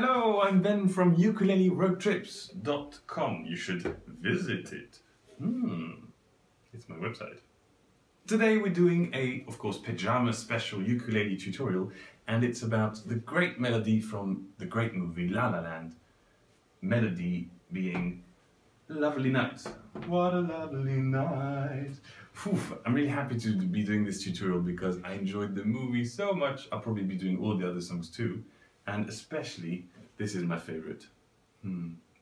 Hello, I'm Ben from ukulelerroadtrips.com. You should visit it. It's my website. Today we're doing a, of course, pajama special ukulele tutorial, and it's about the great melody from the great movie La La Land. Melody being Lovely Night. What a lovely night. I'm really happy to be doing this tutorial because I enjoyed the movie so much. I'll probably be doing all the other songs too. And especially, this is my favorite.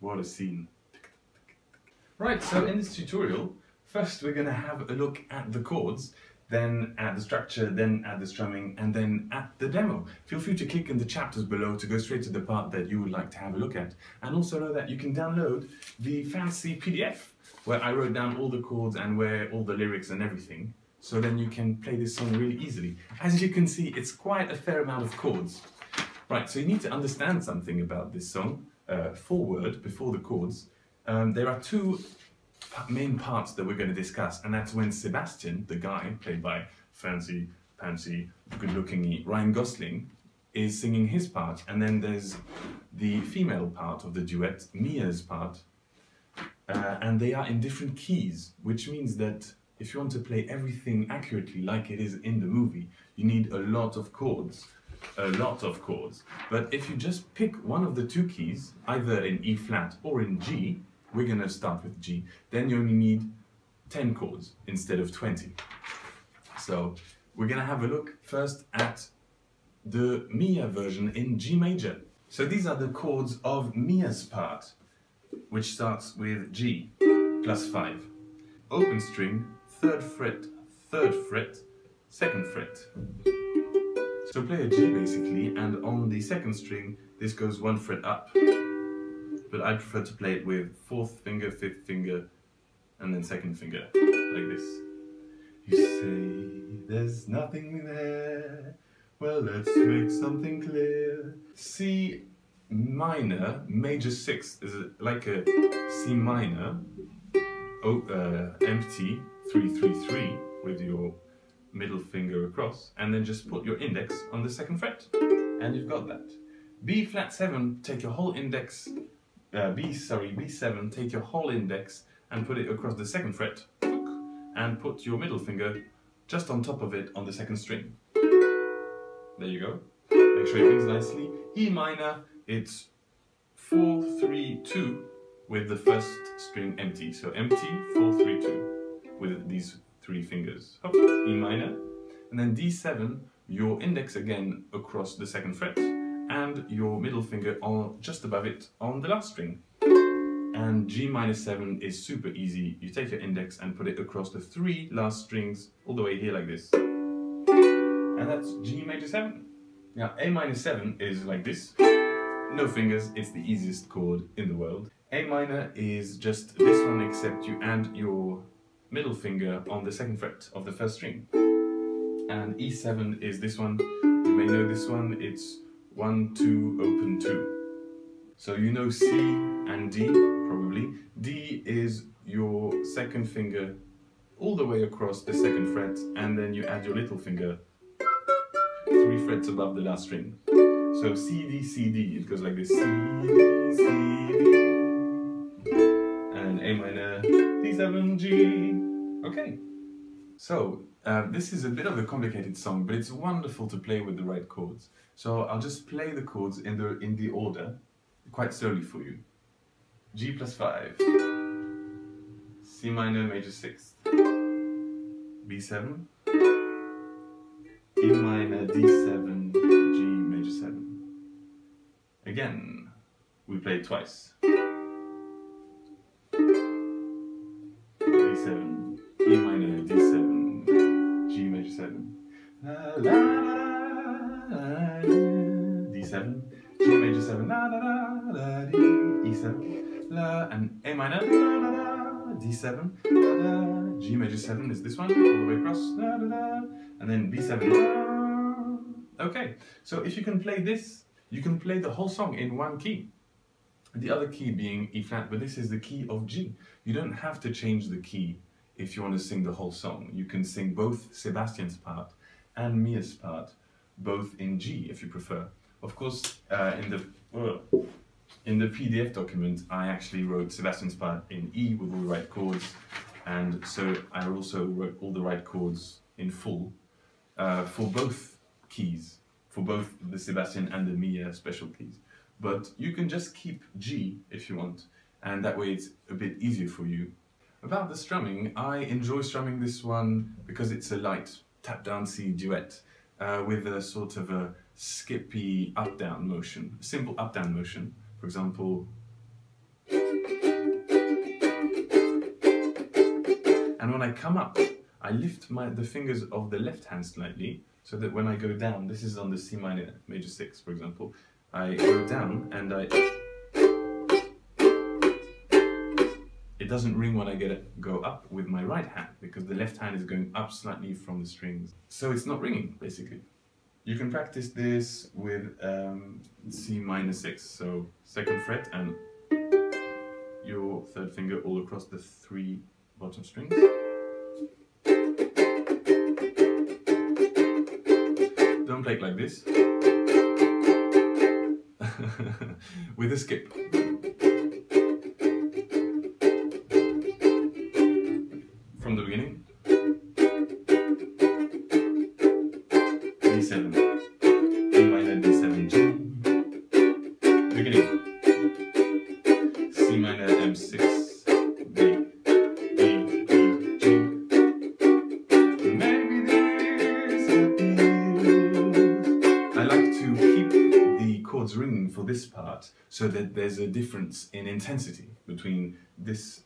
What a scene. Right, so in this tutorial, first we're going to have a look at the chords, then at the structure, then at the strumming, and then at the demo. Feel free to click in the chapters below to go straight to the part that you would like to have a look at. And also know that you can download the fancy PDF, where I wrote down all the chords and where all the lyrics and everything. So then you can play this song really easily. As you can see, it's quite a fair amount of chords. Right, so you need to understand something about this song, Foreword, before the chords. There are two main parts that we're going to discuss, and that's when Sebastian, the guy, played by fancy, good-looking Ryan Gosling, is singing his part, and then there's the female part of the duet, Mia's part, and they are in different keys, which means that if you want to play everything accurately like it is in the movie, you need a lot of chords. But if you just pick one of the two keys, either in E flat or in G, we're going to start with G, then you only need 10 chords instead of 20. So we're going to have a look first at the Mia version in G major. So these are the chords of Mia's part, which starts with G plus 5. Open string, 3rd fret, 3rd fret, 2nd fret. So play a G basically, and on the 2nd string, this goes 1 fret up. But I prefer to play it with 4th finger, 5th finger, and then 2nd finger, like this. You say there's nothing there, well let's make something clear. C minor, major 6th, is like a C minor, empty, 3-3-3, with your middle finger across, and then just put your index on the 2nd fret, and you've got that. B flat 7, take your whole index, B7, take your whole index and put it across the 2nd fret, and put your middle finger just on top of it on the 2nd string. There you go. Make sure it rings nicely. E minor, it's 4-3-2 with the 1st string empty. So empty, 4-3-2 with these 3 fingers. Hop, E minor, and then D7, your index again across the 2nd fret, and your middle finger on just above it on the last string. And G minor 7 is super easy. You take your index and put it across the 3 last strings all the way here like this. And that's G major 7. Now A minor 7 is like this. No fingers, it's the easiest chord in the world. A minor is just this one, except you add your middle finger on the 2nd fret of the 1st string. And E7 is this one. You may know this one. It's 1, 2, open 2. So you know C and D, probably. D is your 2nd finger all the way across the 2nd fret, and then you add your little finger 3 frets above the last string. So C, D, C, D. It goes like this. C, D, C, D. And A minor, D7, G. Okay. So, this is a bit of a complicated song, but it's wonderful to play with the right chords. So I'll just play the chords in the order, quite slowly for you. G plus 5, C minor major 6th, B7, E minor D7, G major 7. Again, we play it twice. D7, E minor D7, G major 7. La, la, la, la, D7, G major 7, la la la la, D, E7, la, and A minor, la la la, D7, la la, G major 7 is this one, all the way across, la la la, and then B7, la. Okay, so if you can play this, you can play the whole song in one key. The other key being E flat, but this is the key of G. You don't have to change the key if you want to sing the whole song. You can sing both Sebastian's and Mia's part, both in G if you prefer. Of course, in the in the PDF document, I actually wrote Sebastian's part in E with all the right chords, and so I also wrote all the right chords in full for both keys, for both the Sebastian and the Mia special keys. But you can just keep G if you want, and that way it's a bit easier for you. About the strumming, I enjoy strumming this one because it's a light tap-down C duet with a sort of a skippy up-down motion, simple up-down motion. For example, and when I come up, I lift the fingers of the left hand slightly, so that when I go down, this is on the C minor major 6, for example, I go down and it doesn't ring when I go up with my right hand, because the left hand is going up slightly from the strings. So it's not ringing, basically. You can practice this with C minor 6, so 2nd fret and your 3rd finger all across the 3 bottom strings. Don't play it like this. With a skip. From the beginning. D7, E minor, D7, G. Beginning. C minor, M6, B, E, E, G. Maybe this appeals. I like to keep the chords ringing for this part, so that there's a difference in intensity between this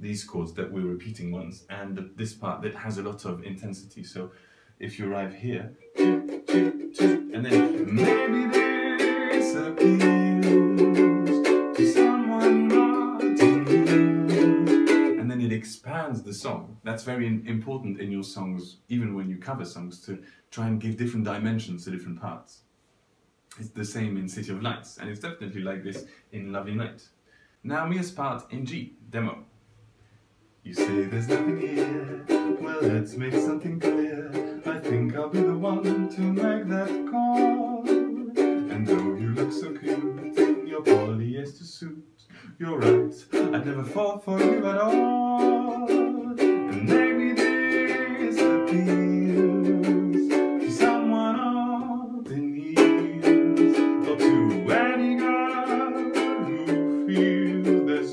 these chords that we're repeating ones and this part that has a lot of intensity. So if you arrive here, and then maybe this appeals to someone not in you, and then it expands the song. That's very important in your songs, even when you cover songs, to try and give different dimensions to different parts. It's the same in City of Lights, and it's definitely like this in Lovely Night. Now Mia's part in G, demo. You say there's nothing here, well let's make something clear. I think I'll be the one to make that call. And though you look so cute in your polyester suit, you're right, I'd never fall for you at all. And maybe this appeals to someone old in years, or to any girl who feels there's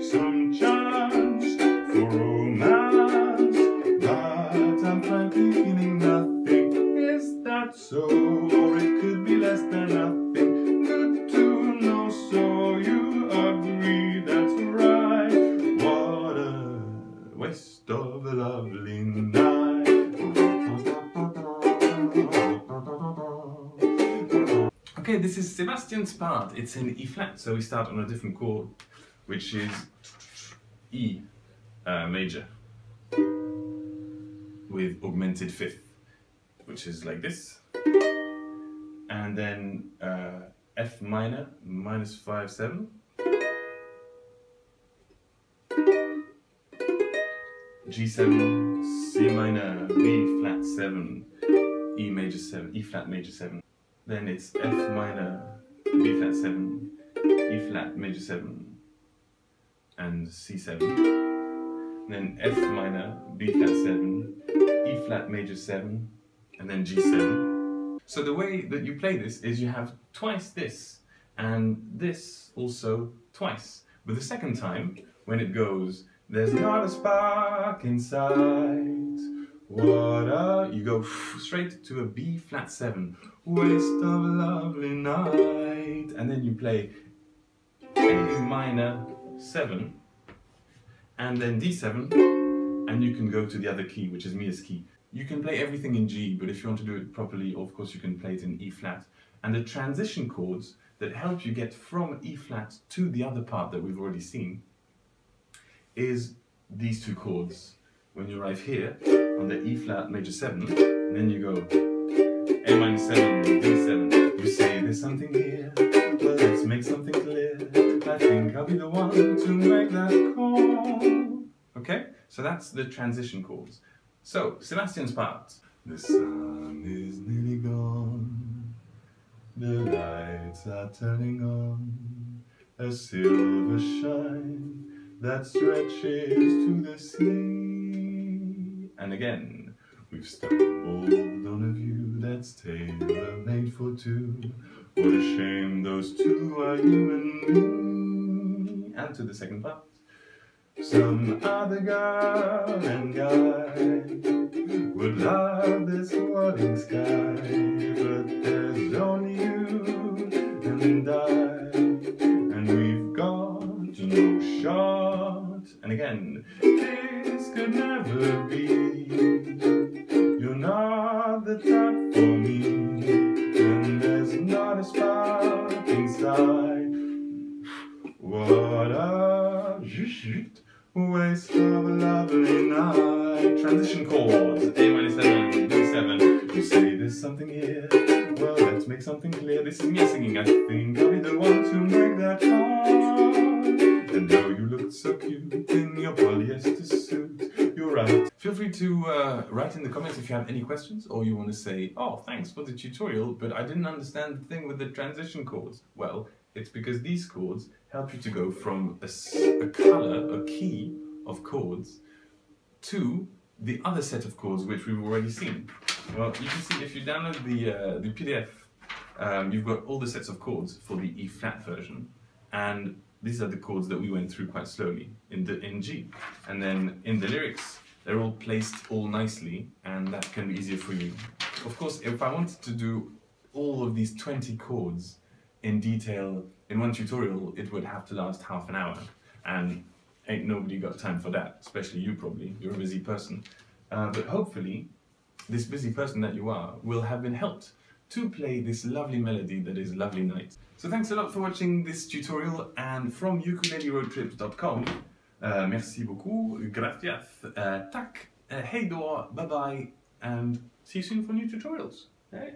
some chance for romance, but I'm frankly feeling nothing. Is that so? Or it could be less than nothing. Good to know, so you agree, that's right. What a waste of a lovely night. Okay, this is Sebastian's part. It's in E flat, so we start on a different chord, which is E major with augmented 5th, which is like this, and then F minor -5 7, G7, C minor, B flat 7, E major 7, E flat major 7. Then it's F minor, B flat 7, E flat major 7, and C7. Then F minor, B flat 7, E flat major 7, and then G7. So the way that you play this is you have twice this, and this also twice. But the second time, when it goes, there's not a spark inside. What you go straight to a B flat 7, waste of a lovely night. And then you play A minor 7, and then D7, and you can go to the other key, which is Mia's key. You can play everything in G, but if you want to do it properly, of course you can play it in E flat. And the transition chords that help you get from E flat to the other part that we've already seen is these two chords. When you arrive here on the E flat major 7, and then you go A minor 7, D7. You say there's something here, well let's make something clear. I think I'll be the one to make that call. Okay, so that's the transition chords. So, Sebastian's part. The sun is nearly gone, The lights are turning on a silver shine that stretches to the sea. And again, we've stumbled on a view that's tailor-made for two. What a shame those two are you and me. And to the second part. Some other girl and guy would love this swirling sky, but there's only you and I, and we've got no shot. And again, this could never be. You're not the type for me, and there's not a spark inside. What a waste of a lovely night. Transition chords, A-7, D7. You say there's something here. Well, let's make something clear. This is me singing. I think I'll be the one to make that call. And though you look so cute in your polyester suit, you're right. Feel free to write in the comments if you have any questions, or you want to say, oh, thanks for the tutorial, but I didn't understand the thing with the transition chords. Well, it's because these chords help you to go from a color, a key of chords, to the other set of chords which we've already seen. Well, you can see if you download the PDF, you've got all the sets of chords for the E flat version, and these are the chords that we went through quite slowly in G. And then in the lyrics, they're all placed all nicely, and that can be easier for you. Of course, if I wanted to do all of these 20 chords in detail in one tutorial, it would have to last half an hour, and ain't nobody got time for that, especially you probably, you're a busy person. But hopefully, this busy person that you are will have been helped to play this lovely melody that is Lovely Night. So thanks a lot for watching this tutorial, and from ukuleleroadtrips.com, merci beaucoup, gracias, tack, hey door, bye bye, and see you soon for new tutorials. Hey.